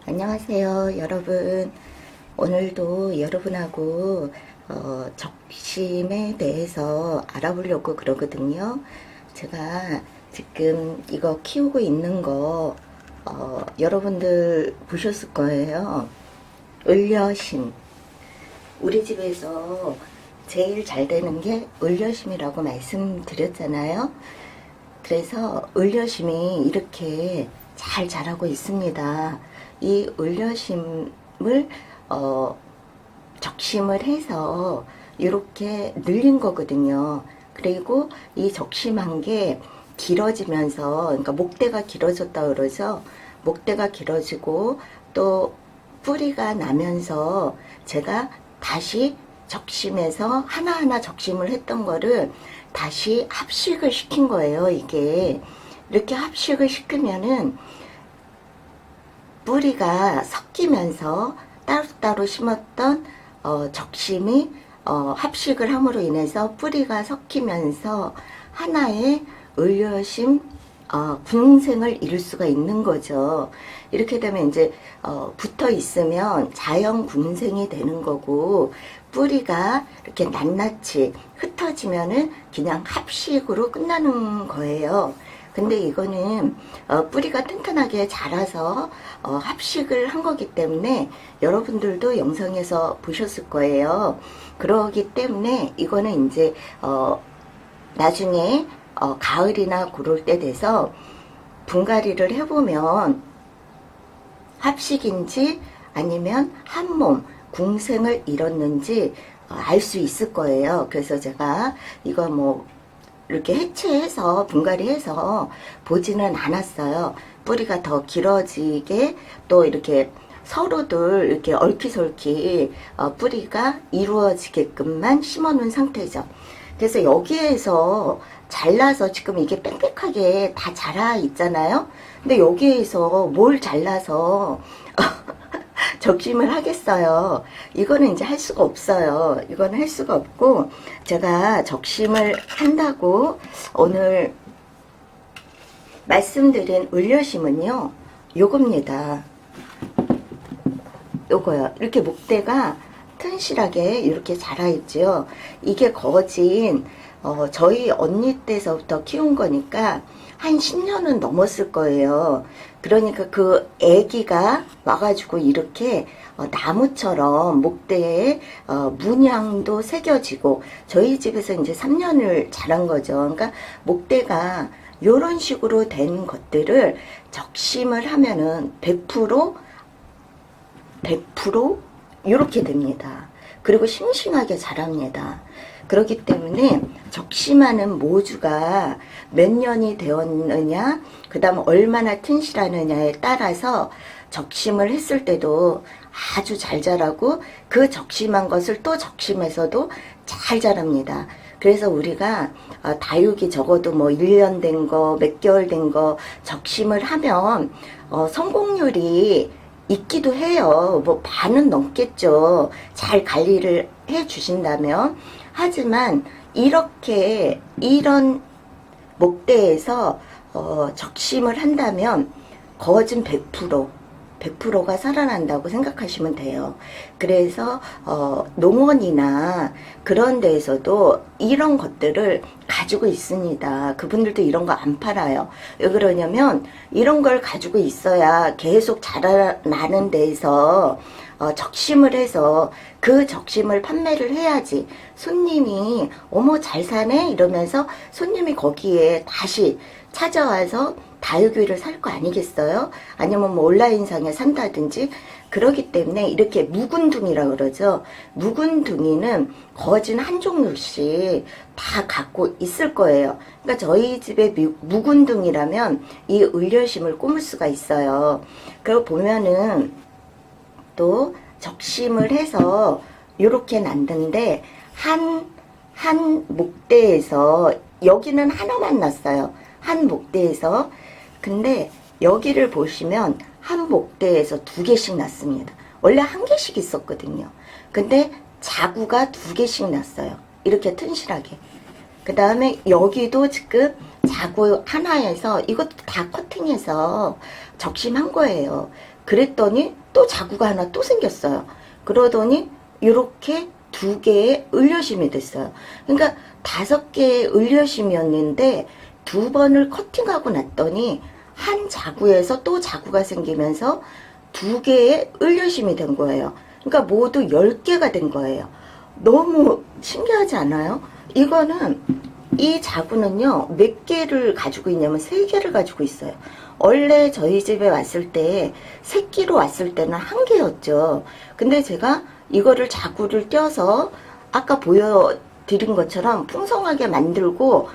안녕하세요, 여러분. 오늘도 여러분하고 적심에 대해서 알아보려고 그러거든요. 제가 지금 이거 키우고 있는 거 여러분들 보셨을 거예요. 을려심. 우리 집에서 제일 잘 되는 게 을려심이라고 말씀드렸잖아요. 그래서 을려심이 이렇게 잘 자라고 있습니다. 이 을려심을 적심을 해서 이렇게 늘린 거거든요. 그리고 이 적심한 게 길어지면서, 그러니까 목대가 길어졌다 그러죠. 목대가 길어지고 또 뿌리가 나면서 제가 다시 적심해서 하나하나 적심을 했던 거를 다시 합식을 시킨 거예요. 이게 이렇게 합식을 시키면은 뿌리가 섞이면서 따로따로 심었던 적심이 합식을 함으로 인해서 뿌리가 섞이면서 하나의 을려심 군생을 이룰 수가 있는 거죠. 이렇게 되면 이제 붙어 있으면 자연 군생이 되는 거고, 뿌리가 이렇게 낱낱이 흩어지면은 그냥 합식으로 끝나는 거예요. 근데 이거는 뿌리가 튼튼하게 자라서 합식을 한 거기 때문에 여러분들도 영상에서 보셨을 거예요. 그러기 때문에 이거는 이제 나중에 가을이나 그럴 때 돼서 분갈이를 해보면 합식인지 아니면 한몸 궁생을 이뤘는지 알 수 있을 거예요. 그래서 제가 이거 뭐 이렇게 해체해서 분갈이해서 보지는 않았어요. 뿌리가 더 길어지게 또 이렇게 서로들 이렇게 얽히설키 뿌리가 이루어지게끔만 심어놓은 상태죠. 그래서 여기에서 잘라서 지금 이게 빽빽하게 다 자라 있잖아요. 근데 여기에서 뭘 잘라서 적심을 하겠어요. 이거는 이제 할 수가 없어요. 이거는 할 수가 없고, 제가 적심을 한다고 오늘 말씀드린 을려심은요, 요겁니다. 요거요. 이렇게 목대가 튼실하게 이렇게 자라있죠. 이게 거진 저희 언니 때서부터 키운 거니까 한 10년은 넘었을 거예요. 그러니까 그 애기가 와가지고 이렇게 나무처럼 목대에 문양도 새겨지고, 저희 집에서 이제 3년을 자란 거죠. 그러니까 목대가 요런 식으로 된 것들을 적심을 하면은 100% 이렇게 됩니다. 그리고 싱싱하게 자랍니다. 그렇기 때문에 적심하는 모주가 몇 년이 되었느냐, 그 다음 얼마나 튼실하느냐에 따라서 적심을 했을 때도 아주 잘 자라고, 그 적심한 것을 또 적심해서도 잘 자랍니다. 그래서 우리가 다육이 적어도 뭐 1년 된 거, 몇 개월 된 거 적심을 하면 성공률이 있기도 해요. 뭐 반은 넘겠죠. 잘 관리를 해 주신다면. 하지만 이렇게 이런 목대에서 적심을 한다면 거진 100%가 살아난다고 생각하시면 돼요. 그래서 농원이나 그런 데에서도 이런 것들을 가지고 있습니다. 그분들도 이런 거 안 팔아요. 왜 그러냐면 이런 걸 가지고 있어야 계속 자라나는 데에서 적심을 해서 그 적심을 판매를 해야지 손님이 어머 잘 사네 이러면서 손님이 거기에 다시 찾아와서 다육이를 살 거 아니겠어요? 아니면 뭐 온라인상에 산다든지. 그러기 때문에 이렇게 묵은둥이라 그러죠. 묵은둥이는 거진 한 종류씩 다 갖고 있을 거예요. 그러니까 저희 집에 묵은둥이라면 이 을려심을 꼽을 수가 있어요. 그리고 보면은 또 적심을 해서 이렇게 났는데 한 목대에서 여기는 하나만 났어요. 한 목대에서. 근데 여기를 보시면 한 목대에서 2개씩 났습니다. 원래 1개씩 있었거든요. 근데 자구가 2개씩 났어요. 이렇게 튼실하게. 그 다음에 여기도 지금 자구 하나에서 이것도 다 커팅해서 적심한 거예요. 그랬더니 또 자구가 하나 또 생겼어요. 그러더니 이렇게 2개의 을려심이 됐어요. 그러니까 5개의 을려심이었는데 2번을 커팅하고 났더니 한 자구에서 또 자구가 생기면서 2개의 을려심이 된 거예요. 그러니까 모두 10개가 된 거예요. 너무 신기하지 않아요? 이거는 이 자구는요 몇 개를 가지고 있냐면 3개를 가지고 있어요. 원래 저희 집에 왔을 때 새끼로 왔을 때는 1개였죠. 근데 제가 이거를 자구를 떼어서 아까 보여드린 것처럼 풍성하게 만들고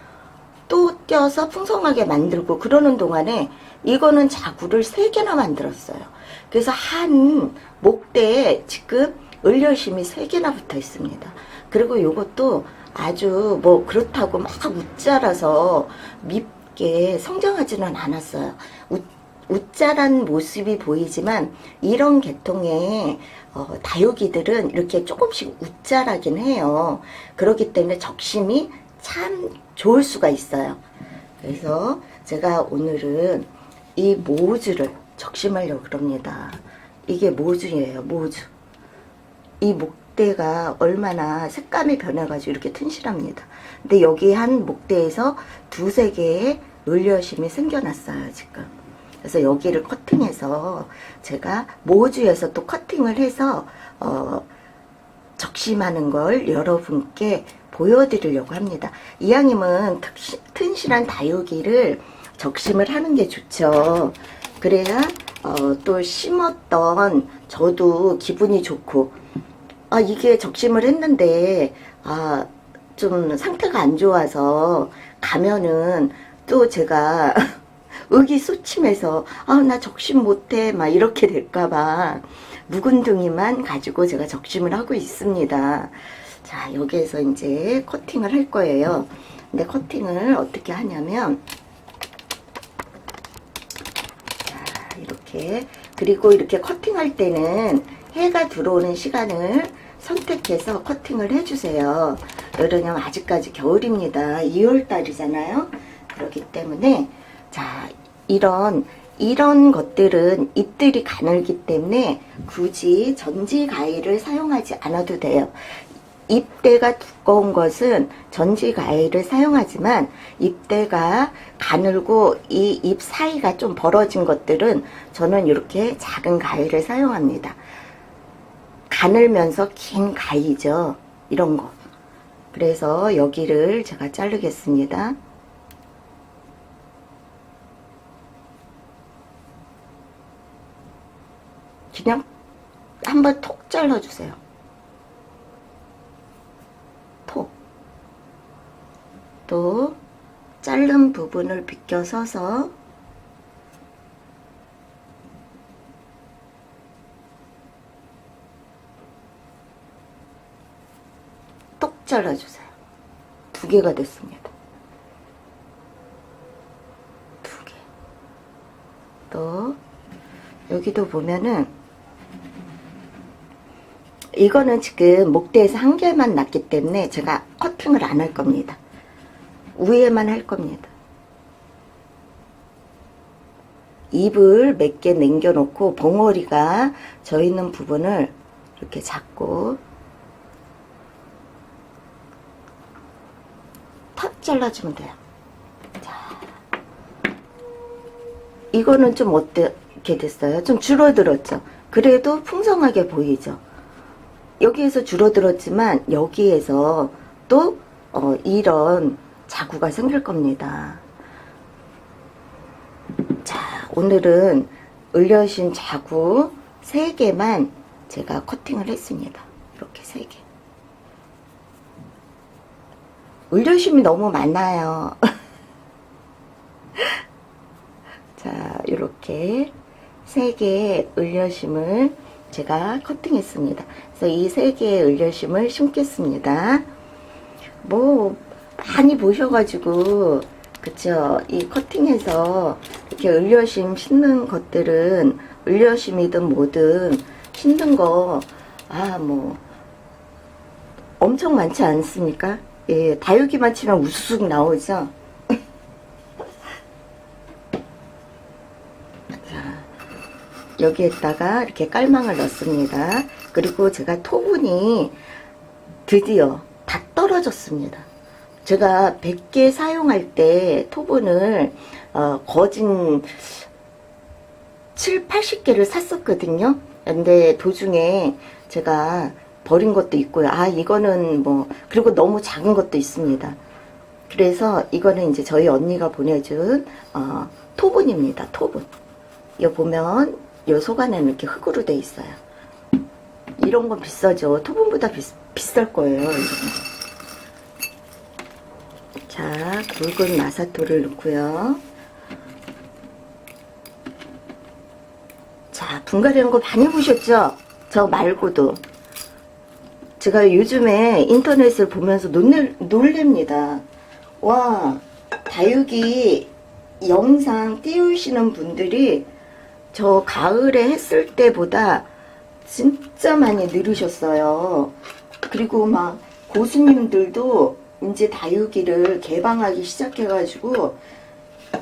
또 떼어서 풍성하게 만들고 그러는 동안에 이거는 자구를 3개나 만들었어요. 그래서 한 목대에 지금 을려심이 3개나 붙어 있습니다. 그리고 이것도 아주 뭐 그렇다고 막 웃자라서 밉게 성장하지는 않았어요. 웃자란 모습이 보이지만 이런 계통의 다육이들은 이렇게 조금씩 웃자라긴 해요. 그렇기 때문에 적심이 참 좋을 수가 있어요. 그래서 제가 오늘은 이 모주를 적심하려고 그럽니다. 이게 모주예요. 모주. 이 목대가 얼마나 색감이 변해가지고 이렇게 튼실합니다. 근데 여기 한 목대에서 2-3개의 을려심이 생겨났어요. 지금. 그래서 여기를 커팅해서 제가 모주에서 또 커팅을 해서 적심하는 걸 여러분께 보여드리려고 합니다. 이왕이면 튼실한 다육이를 적심을 하는 게 좋죠. 그래야 또 심었던 저도 기분이 좋고 이게 적심을 했는데 좀 상태가 안 좋아서 가면은 또 제가 의기소침해서 나 적심 못해 막 이렇게 될까봐 묵은둥이만 가지고 제가 적심을 하고 있습니다. 자, 여기에서 이제 커팅을 할 거예요. 근데 커팅을 어떻게 하냐면 자, 이렇게 그리고 이렇게 커팅할 때는 해가 들어오는 시간을 선택해서 커팅을 해주세요. 왜냐면 아직까지 겨울입니다. 2월달이잖아요. 그렇기 때문에 자, 이런 것들은 잎들이 가늘기 때문에 굳이 전지 가위를 사용하지 않아도 돼요. 잎대가 두꺼운 것은 전지 가위를 사용하지만 잎대가 가늘고 이 잎 사이가 좀 벌어진 것들은 저는 이렇게 작은 가위를 사용합니다. 가늘면서 긴 가위죠. 이런 거. 그래서 여기를 제가 자르겠습니다. 그냥 한번 톡 잘라주세요. 톡. 또 자른 부분을 비껴 서서 똑 잘라주세요. 2개가 됐습니다. 2개. 또 여기도 보면은 이거는 지금 목대에서 1개만 났기 때문에 제가 커팅을 안 할 겁니다. 위에만 할 겁니다. 잎을 몇 개 남겨놓고 벙어리가 져 있는 부분을 이렇게 잡고 탁 잘라주면 돼요. 자, 이거는 좀 어떻게 됐어요? 좀 줄어들었죠? 그래도 풍성하게 보이죠? 여기에서 줄어들었지만 여기에서 또 이런 자구가 생길 겁니다. 자, 오늘은 을려신 자구 3개만 제가 커팅을 했습니다. 이렇게 3개. 을려심이 너무 많아요. 자, 이렇게 3개의 을려심을 제가 커팅했습니다. 그래서 이 3개의 을려심을 심겠습니다. 뭐 많이 보셔가지고 그쵸, 이 커팅해서 이렇게 을려심 심는 것들은 을려심이든 뭐든 심는 거 뭐 엄청 많지 않습니까? 예, 다육이만 치면 우수숙 나오죠. 자, 여기에다가 이렇게 깔망을 넣습니다. 그리고 제가 토분이 드디어 다 떨어졌습니다. 제가 100개 사용할 때 토분을 거진 7, 80개를 샀었거든요. 근데 도중에 제가 버린 것도 있고요. 아, 이거는 뭐, 그리고 너무 작은 것도 있습니다. 그래서 이거는 이제 저희 언니가 보내준 토분입니다. 토분. 이거 보면 요 속안에는 이렇게 흙으로 돼 있어요. 이런 건 비싸죠. 토분보다 비쌀 거예요. 이거는. 자, 굵은 마사토를 넣고요. 자, 분갈이한 거 많이 보셨죠? 저 말고도. 제가 요즘에 인터넷을 보면서 놀랍니다. 와, 다육이 영상 띄우시는 분들이 저 가을에 했을 때보다 진짜 많이 늘으셨어요. 그리고 막 고수님들도 이제 다육이를 개방하기 시작해가지고,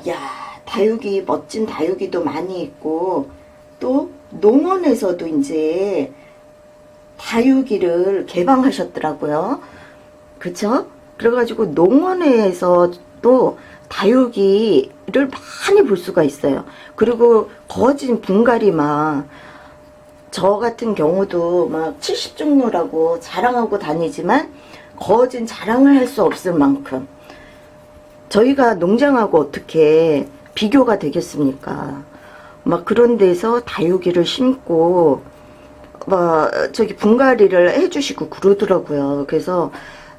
야, 다육이, 멋진 다육이도 많이 있고, 또 농원에서도 이제 다육이를 개방하셨더라고요. 그쵸? 그래가지고 농원에서도 다육이를 많이 볼 수가 있어요. 그리고 거진 분갈이만, 저 같은 경우도 막 70종류라고 자랑하고 다니지만 거진 자랑을 할 수 없을 만큼 저희가 농장하고 어떻게 비교가 되겠습니까? 막 그런 데서 다육이를 심고 막 저기 분갈이를 해주시고 그러더라고요. 그래서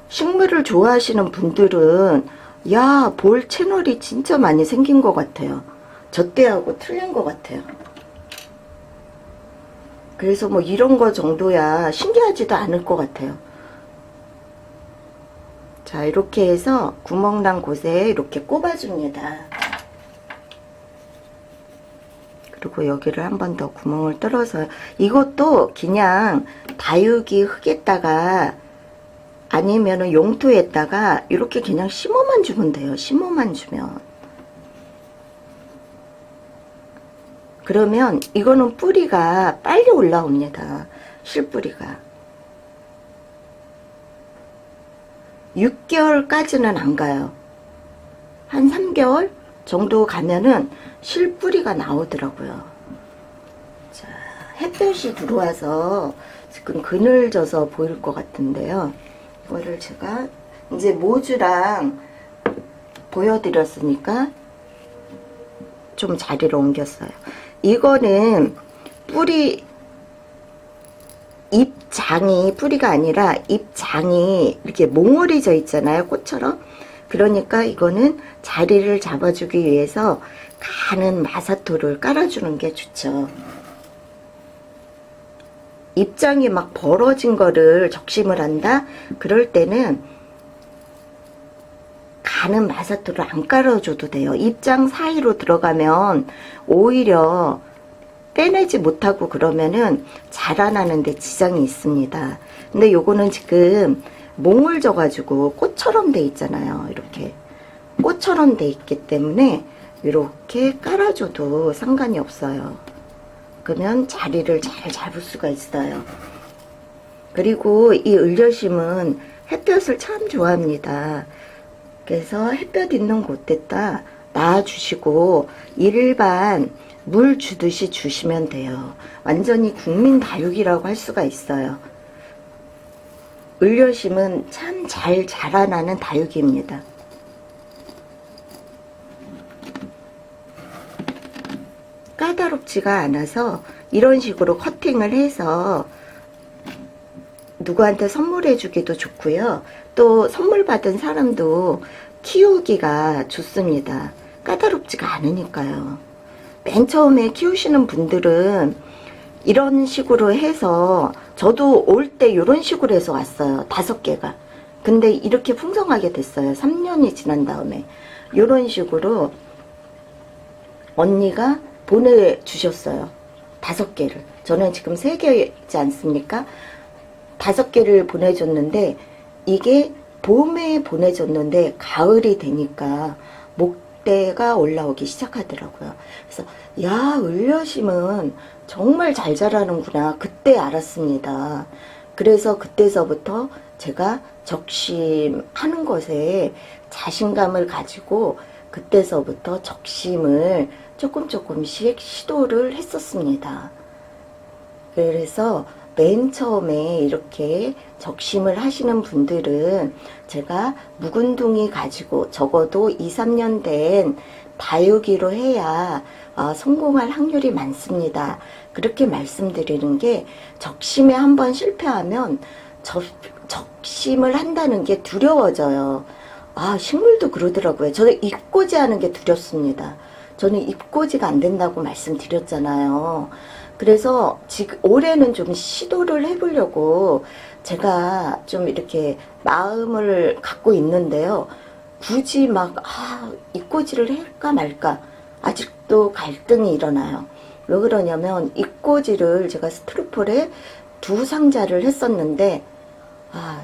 식물을 좋아하시는 분들은 야, 볼 채널이 진짜 많이 생긴 것 같아요. 저 때하고 틀린 것 같아요. 그래서 뭐 이런 거 정도야 신기하지도 않을 것 같아요. 자, 이렇게 해서 구멍 난 곳에 이렇게 꼽아줍니다. 그리고 여기를 한 번 더 구멍을 뚫어서, 이것도 그냥 다육이 흙에다가 아니면은 용토에다가 이렇게 그냥 심어만 주면 돼요. 심어만 주면. 그러면 이거는 뿌리가 빨리 올라옵니다. 실뿌리가. 6개월까지는 안 가요. 한 3개월 정도 가면은 실뿌리가 나오더라고요. 자, 햇볕이 들어와서 지금 그늘져서 보일 것 같은데요. 이거를 제가 이제 모주랑 보여드렸으니까 좀 자리를 옮겼어요. 이거는 뿌리, 잎장이, 뿌리가 아니라 잎장이 이렇게 몽골해져 있잖아요. 꽃처럼. 그러니까 이거는 자리를 잡아주기 위해서 가는 마사토를 깔아주는 게 좋죠. 잎장이 막 벌어진 거를 적심을 한다? 그럴 때는 가는 마사토를 안 깔아줘도 돼요. 잎장 사이로 들어가면 오히려 빼내지 못하고 그러면은 자라나는데 지장이 있습니다. 근데 요거는 지금 몽을 져가지고 꽃처럼 돼 있잖아요. 이렇게 꽃처럼 돼 있기 때문에 이렇게 깔아줘도 상관이 없어요. 그러면 자리를 잘 잡을 수가 있어요. 그리고 이 을려심은 햇볕을 참 좋아합니다. 그래서 햇볕 있는 곳에다 놔주시고 일반 물 주듯이 주시면 돼요. 완전히 국민 다육이라고 할 수가 있어요. 을려심은 참 잘 자라나는 다육이입니다. 까다롭지가 않아서 이런 식으로 커팅을 해서 누구한테 선물해 주기도 좋고요. 또 선물 받은 사람도 키우기가 좋습니다. 까다롭지가 않으니까요. 맨 처음에 키우시는 분들은 이런 식으로 해서, 저도 올 때 이런 식으로 해서 왔어요. 5개가. 근데 이렇게 풍성하게 됐어요. 3년이 지난 다음에. 이런 식으로 언니가 보내주셨어요. 5개를. 저는 지금 3개지 않습니까? 5개를 보내줬는데 이게 봄에 보내줬는데 가을이 되니까 목대가 올라오기 시작하더라고요. 그래서 야, 을려심은 정말 잘 자라는구나 그때 알았습니다. 그래서 그때서부터 제가 적심하는 것에 자신감을 가지고 그때서부터 적심을 조금씩 시도를 했었습니다. 그래서 맨 처음에 이렇게 적심을 하시는 분들은 제가 묵은둥이 가지고 적어도 2, 3년 된 다육이로 해야 성공할 확률이 많습니다. 그렇게 말씀드리는 게 적심에 한번 실패하면 적심을 한다는 게 두려워져요. 식물도 그러더라고요. 저는 잎꽂이 하는 게 두렵습니다. 저는 잎꽂이가 안 된다고 말씀드렸잖아요. 그래서 지금 올해는 좀 시도를 해보려고 제가 좀 이렇게 마음을 갖고 있는데요. 굳이 막 잎꽂이를 할까 말까 아직도 갈등이 일어나요. 왜 그러냐면 잎꽂이를 제가 스티로폼에 2상자를 했었는데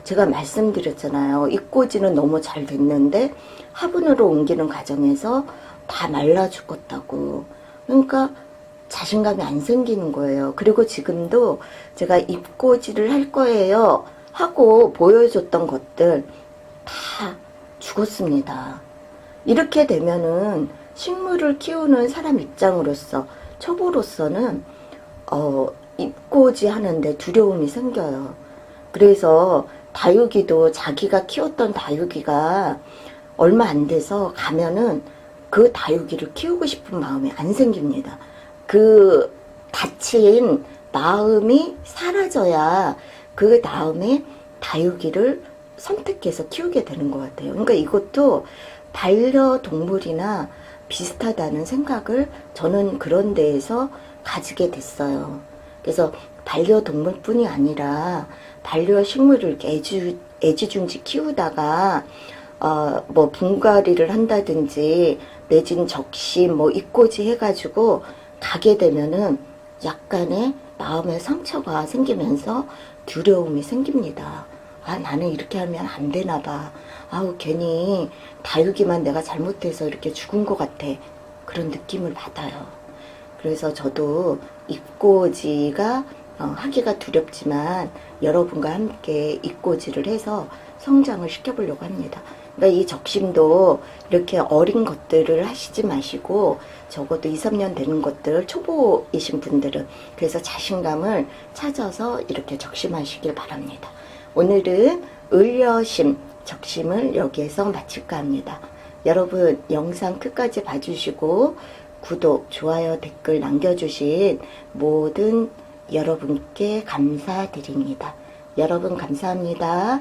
제가 말씀드렸잖아요. 잎꽂이는 너무 잘 됐는데 화분으로 옮기는 과정에서 다 말라 죽었다고. 그러니까 자신감이 안 생기는 거예요. 그리고 지금도 제가 잎꽂이를 할 거예요 하고 보여줬던 것들 다 죽었습니다. 이렇게 되면은 식물을 키우는 사람 입장으로서 초보로서는 잎꽂이 하는데 두려움이 생겨요. 그래서 다육이도 자기가 키웠던 다육이가 얼마 안 돼서 가면은 그 다육이를 키우고 싶은 마음이 안 생깁니다. 그 다친 마음이 사라져야 그 다음에 다육이를 선택해서 키우게 되는 것 같아요. 그러니까 이것도 반려동물이나 비슷하다는 생각을 저는 그런 데에서 가지게 됐어요. 그래서 반려동물뿐이 아니라 반려식물을 이렇게 애지중지 키우다가 뭐 분갈이를 한다든지 내지는 적심 뭐 잎꽂이 해가지고 가게 되면은 약간의 마음의 상처가 생기면서 두려움이 생깁니다. 나는 이렇게 하면 안 되나 봐. 괜히 다육이만 내가 잘못해서 이렇게 죽은 것 같아. 그런 느낌을 받아요. 그래서 저도 잎꽂이가 하기가 두렵지만 여러분과 함께 잎꽂이를 해서 성장을 시켜보려고 합니다. 그러니까 이 적심도 이렇게 어린 것들을 하시지 마시고 적어도 2, 3년 되는 것들 초보이신 분들은 그래서 자신감을 찾아서 이렇게 적심하시길 바랍니다. 오늘은 을려심 적심을 여기에서 마칠까 합니다. 여러분 영상 끝까지 봐주시고 구독, 좋아요, 댓글 남겨주신 모든 여러분께 감사드립니다. 여러분 감사합니다.